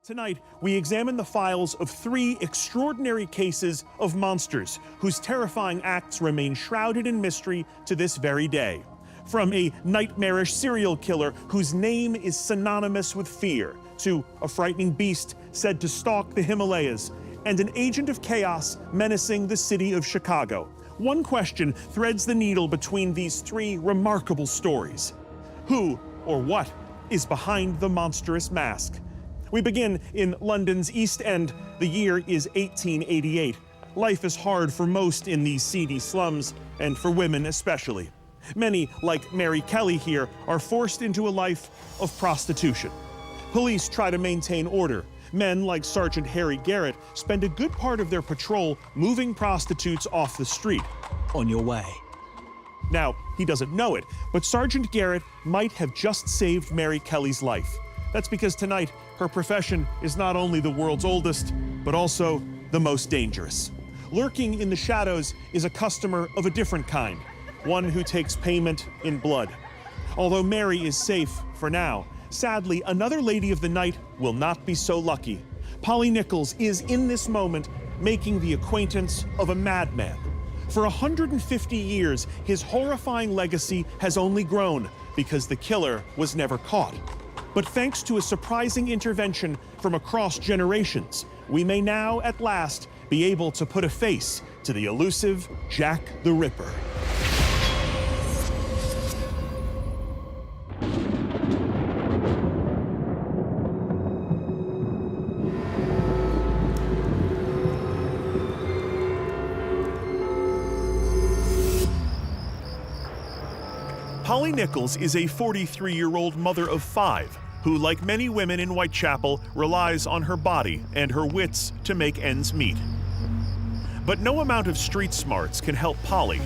Tonight, we examine the files of 3 extraordinary cases of monsters whose terrifying acts remain shrouded in mystery to this very day. From a nightmarish serial killer whose name is synonymous with fear, to a frightening beast said to stalk the Himalayas, and an agent of chaos menacing the city of Chicago. One question threads the needle between these 3 remarkable stories. Who, or what, is behind the monstrous mask? We begin in London's East End. The year is 1888. Life is hard for most in these seedy slums, and for women especially. Many, like Mary Kelly here, are forced into a life of prostitution. Police try to maintain order. Men like Sergeant Harry Garrett spend a good part of their patrol moving prostitutes off the street. On your way. Now, he doesn't know it, but Sergeant Garrett might have just saved Mary Kelly's life. That's because tonight, her profession is not only the world's oldest, but also the most dangerous. Lurking in the shadows is a customer of a different kind, one who takes payment in blood. Although Mary is safe for now, sadly, another lady of the night will not be so lucky. Polly Nichols is, in this moment, making the acquaintance of a madman. For 150 years, his horrifying legacy has only grown because the killer was never caught. But thanks to a surprising intervention from across generations, we may now, at last, be able to put a face to the elusive Jack the Ripper. Polly Nichols is a 43-year-old mother of 5 who, like many women in Whitechapel, relies on her body and her wits to make ends meet. But no amount of street smarts can help Polly,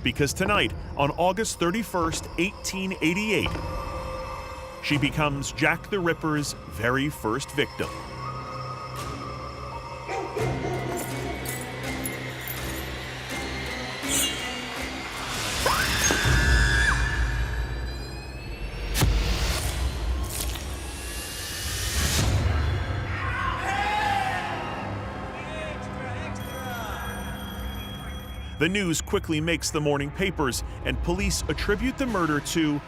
because tonight, on August 31st, 1888, she becomes Jack the Ripper's very first victim. The news quickly makes the morning papers, and police attribute the murder to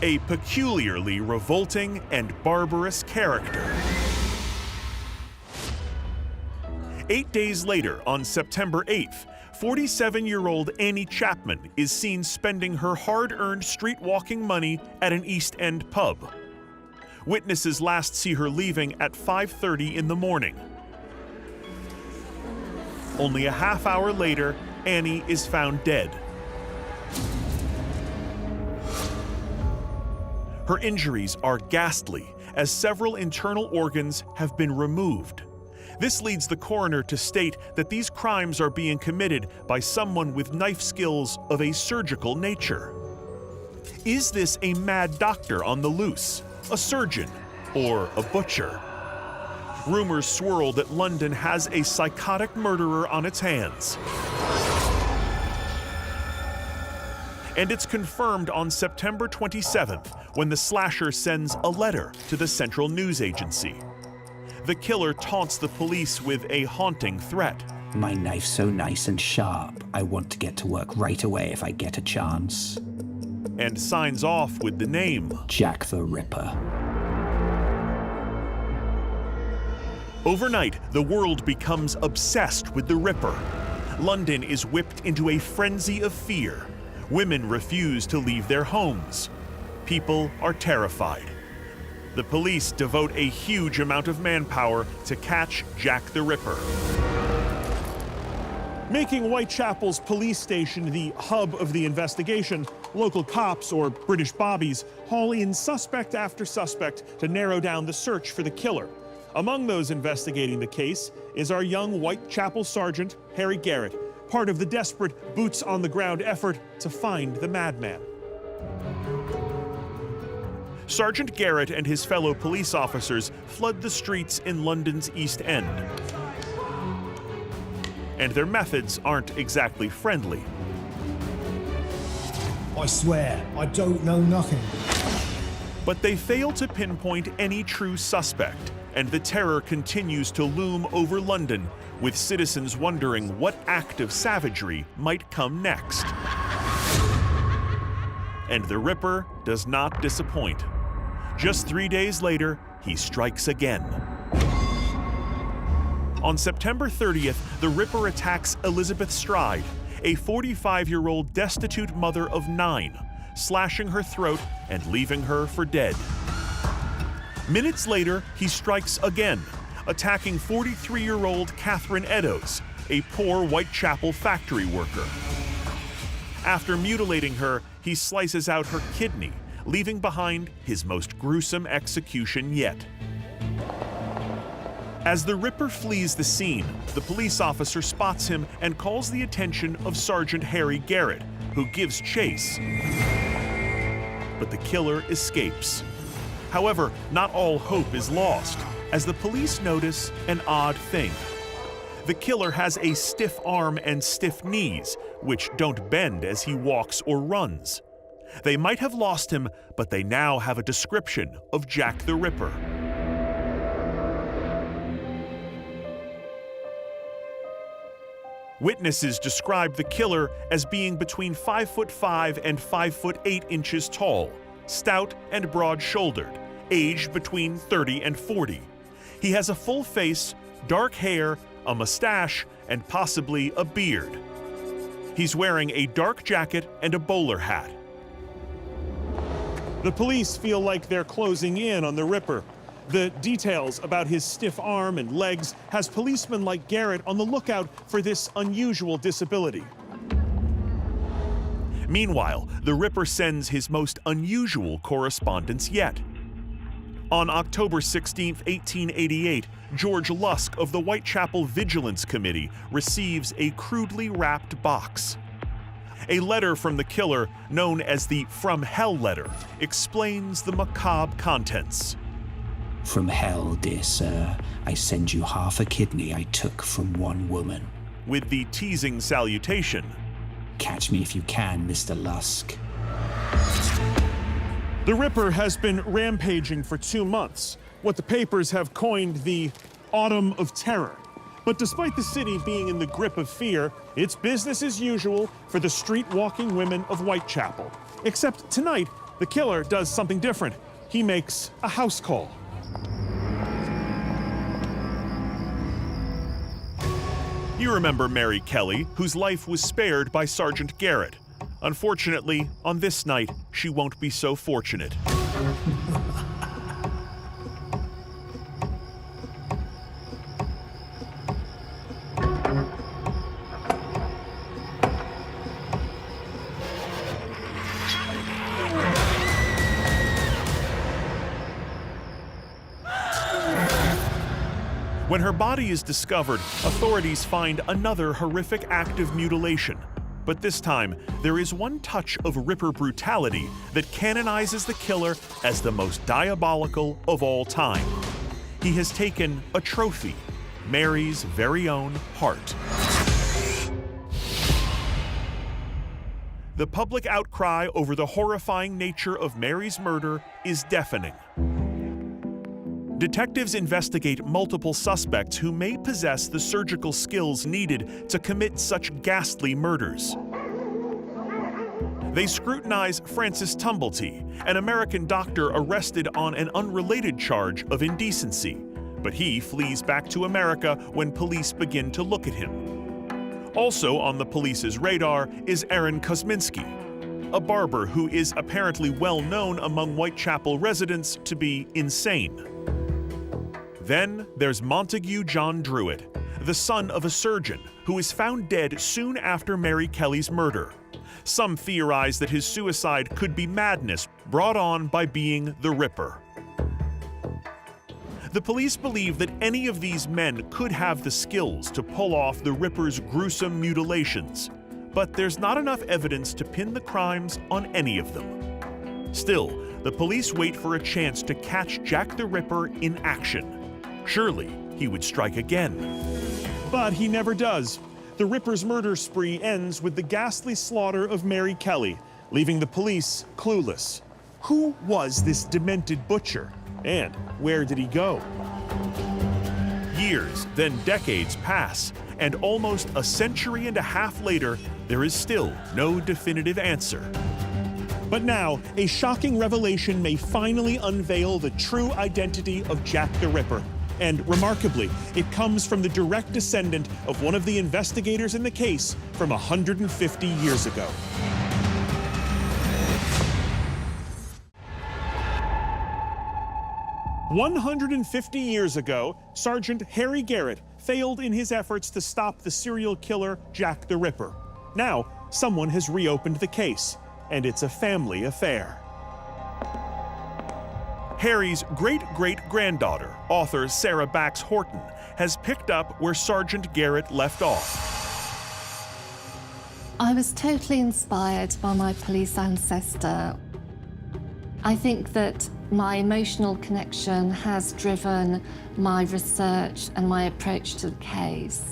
a peculiarly revolting and barbarous character. 8 days later, on September 8th, 47-year-old Annie Chapman is seen spending her hard-earned street-walking money at an East End pub. Witnesses last see her leaving at 5:30 in the morning. Only a half hour later, Annie is found dead. Her injuries are ghastly, as several internal organs have been removed. This leads the coroner to state that these crimes are being committed by someone with knife skills of a surgical nature. Is this a mad doctor on the loose, a surgeon, or a butcher? Rumors swirl that London has a psychotic murderer on its hands. And it's confirmed on September 27th when the slasher sends a letter to the Central News Agency. The killer taunts the police with a haunting threat. My knife's so nice and sharp, I want to get to work right away if I get a chance. And signs off with the name Jack the Ripper. Overnight, the world becomes obsessed with the Ripper. London is whipped into a frenzy of fear. Women refuse to leave their homes. People are terrified. The police devote a huge amount of manpower to catch Jack the Ripper. Making Whitechapel's police station the hub of the investigation, local cops, or British bobbies, haul in suspect after suspect to narrow down the search for the killer. Among those investigating the case is our young Whitechapel Sergeant, Harry Garrett, part of the desperate boots-on-the-ground effort to find the madman. Sergeant Garrett and his fellow police officers flood the streets in London's East End. And their methods aren't exactly friendly. I swear, I don't know nothing. But they fail to pinpoint any true suspect, and the terror continues to loom over London, with citizens wondering what act of savagery might come next. And the Ripper does not disappoint. Just 3 days later, he strikes again. On September 30th, the Ripper attacks Elizabeth Stride, a 45-year-old destitute mother of 9, slashing her throat and leaving her for dead. Minutes later, he strikes again, attacking 43-year-old Catherine Eddowes, a poor Whitechapel factory worker. After mutilating her, he slices out her kidney, leaving behind his most gruesome execution yet. As the Ripper flees the scene, the police officer spots him and calls the attention of Sergeant Harry Garrett, who gives chase. But the killer escapes. However, not all hope is lost, as the police notice an odd thing. The killer has a stiff arm and stiff knees, which don't bend as he walks or runs. They might have lost him, but they now have a description of Jack the Ripper. Witnesses describe the killer as being between 5'5" and 5'8" tall, stout and broad-shouldered, aged between 30 and 40. He has a full face, dark hair, a mustache, and possibly a beard. He's wearing a dark jacket and a bowler hat. The police feel like they're closing in on the Ripper. The details about his stiff arm and legs has policemen like Garrett on the lookout for this unusual disability. Meanwhile, the Ripper sends his most unusual correspondence yet. On October 16, 1888, George Lusk of the Whitechapel Vigilance Committee receives a crudely wrapped box. A letter from the killer, known as the From Hell letter, explains the macabre contents. From hell, dear sir, I send you half a kidney I took from one woman. With the teasing salutation, Catch me if you can, Mr. Lusk. the Ripper has been rampaging for 2 months, what the papers have coined the Autumn of Terror. But despite the city being in the grip of fear, it's business as usual for the street-walking women of Whitechapel. Except tonight, the killer does something different. He makes a house call. You remember Mary Kelly, whose life was spared by Sergeant Garrett. Unfortunately, on this night, she won't be so fortunate. When her body is discovered, authorities find another horrific act of mutilation. But this time, there is one touch of Ripper brutality that canonizes the killer as the most diabolical of all time. He has taken a trophy, Mary's very own heart. The public outcry over the horrifying nature of Mary's murder is deafening. Detectives investigate multiple suspects who may possess the surgical skills needed to commit such ghastly murders. They scrutinize Francis Tumblety, an American doctor arrested on an unrelated charge of indecency, but he flees back to America when police begin to look at him. Also on the police's radar is Aaron Kosminski, a barber who is apparently well known among Whitechapel residents to be insane. Then there's Montague John Druitt, the son of a surgeon who is found dead soon after Mary Kelly's murder. Some theorize that his suicide could be madness brought on by being the Ripper. The police believe that any of these men could have the skills to pull off the Ripper's gruesome mutilations, but there's not enough evidence to pin the crimes on any of them. Still, the police wait for a chance to catch Jack the Ripper in action. Surely he would strike again. But he never does. The Ripper's murder spree ends with the ghastly slaughter of Mary Kelly, leaving the police clueless. Who was this demented butcher? And where did he go? Years, then decades pass, and almost a century and a half later, there is still no definitive answer. But now, a shocking revelation may finally unveil the true identity of Jack the Ripper. And remarkably, it comes from the direct descendant of one of the investigators in the case from 150 years ago. "150 years ago, Sergeant Harry Garrett failed in his efforts to stop the serial killer Jack the Ripper. Now, someone has reopened the case, and it's a family affair." Harry's great-great-granddaughter, author Sarah Bax Horton, has picked up where Sergeant Garrett left off. I was totally inspired by my police ancestor. I think that my emotional connection has driven my research and my approach to the case.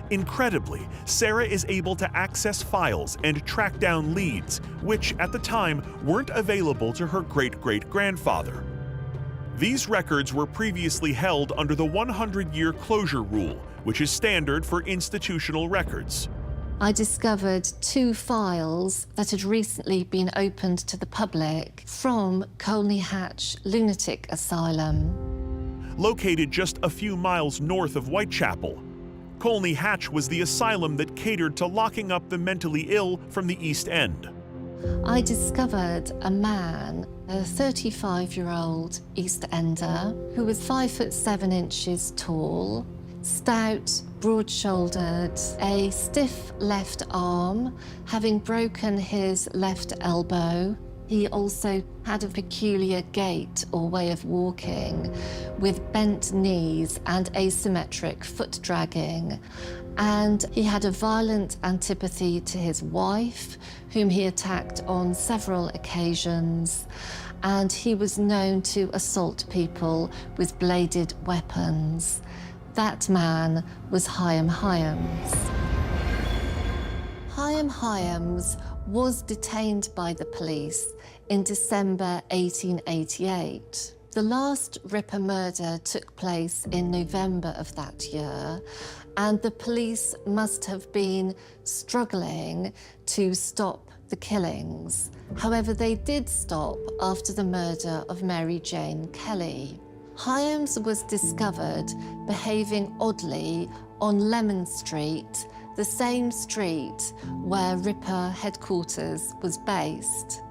Incredibly, Sarah is able to access files and track down leads, which at the time weren't available to her great-great-grandfather. These records were previously held under the 100-year closure rule, which is standard for institutional records. I discovered 2 files that had recently been opened to the public from Colney Hatch Lunatic Asylum. Located just a few miles north of Whitechapel, Colney Hatch was the asylum that catered to locking up the mentally ill from the East End. I discovered a man, a 35-year-old East Ender, who was 5'7" tall, stout, broad-shouldered, a stiff left arm, having broken his left elbow. He also had a peculiar gait or way of walking with bent knees and asymmetric foot dragging. And he had a violent antipathy to his wife, whom he attacked on several occasions. And he was known to assault people with bladed weapons. That man was Chaim Hyams. Chaim Hyams was detained by the police in December 1888. The last Ripper murder took place in November of that year, and the police must have been struggling to stop the killings. However, they did stop after the murder of Mary Jane Kelly. Hyams was discovered behaving oddly on Lemon Street, the same street where Ripper headquarters was based.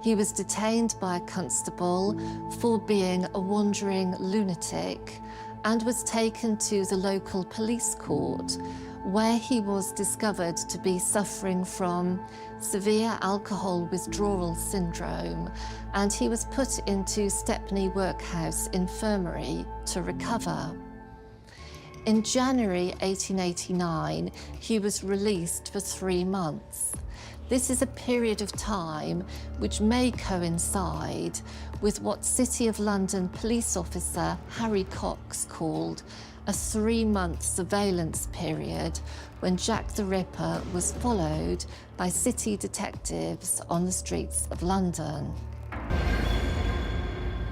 He was detained by a constable for being a wandering lunatic and was taken to the local police court, where he was discovered to be suffering from severe alcohol withdrawal syndrome, and he was put into Stepney Workhouse Infirmary to recover. In January 1889, he was released for 3 months. This is a period of time which may coincide with what City of London police officer Harry Cox called a 3-month surveillance period, when Jack the Ripper was followed by city detectives on the streets of London.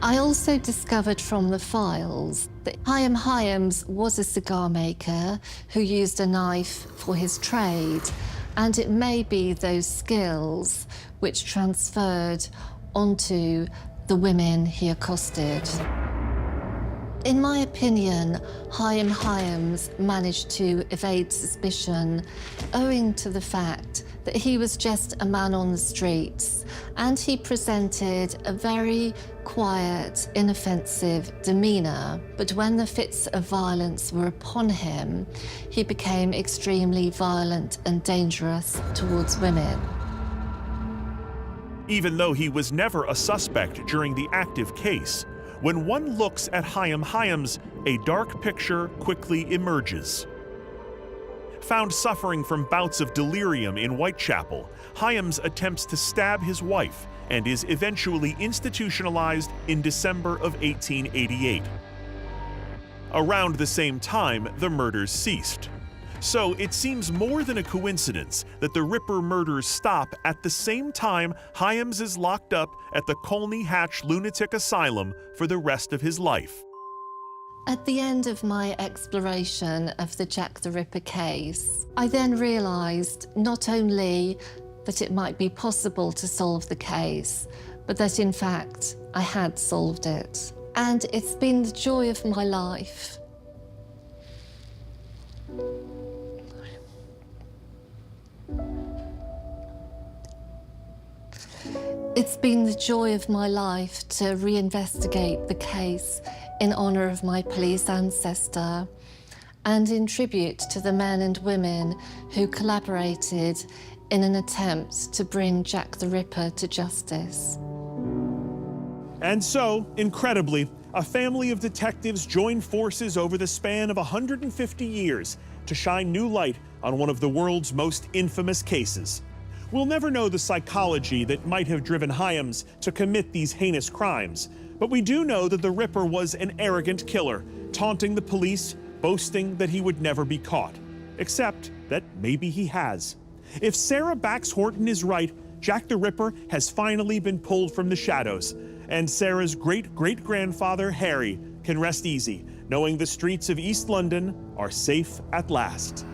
I also discovered from the files that Chaim Hyams was a cigar maker who used a knife for his trade, and it may be those skills which transferred onto the women he accosted. In my opinion, Chaim Hyams managed to evade suspicion owing to the fact that he was just a man on the streets, and he presented a very quiet, inoffensive demeanour. But when the fits of violence were upon him, he became extremely violent and dangerous towards women. Even though he was never a suspect during the active case, when one looks at Chaim Hyams, a dark picture quickly emerges. Found suffering from bouts of delirium in Whitechapel, Hyams attempts to stab his wife and is eventually institutionalized in December of 1888. Around the same time, the murders ceased. So it seems more than a coincidence that the Ripper murders stop at the same time Hyams is locked up at the Colney Hatch Lunatic Asylum for the rest of his life. At the end of my exploration of the Jack the Ripper case, I then realised not only that it might be possible to solve the case, but that in fact I had solved it. And it's been the joy of my life. It's been the joy of my life to reinvestigate the case in honour of my police ancestor and in tribute to the men and women who collaborated in an attempt to bring Jack the Ripper to justice. And so, incredibly, a family of detectives joined forces over the span of 150 years to shine new light on one of the world's most infamous cases. We'll never know the psychology that might have driven Hyams to commit these heinous crimes, but we do know that the Ripper was an arrogant killer, taunting the police, boasting that he would never be caught. Except that maybe he has. If Sarah Bax Horton is right, Jack the Ripper has finally been pulled from the shadows, and Sarah's great-great-grandfather, Harry, can rest easy, knowing the streets of East London are safe at last.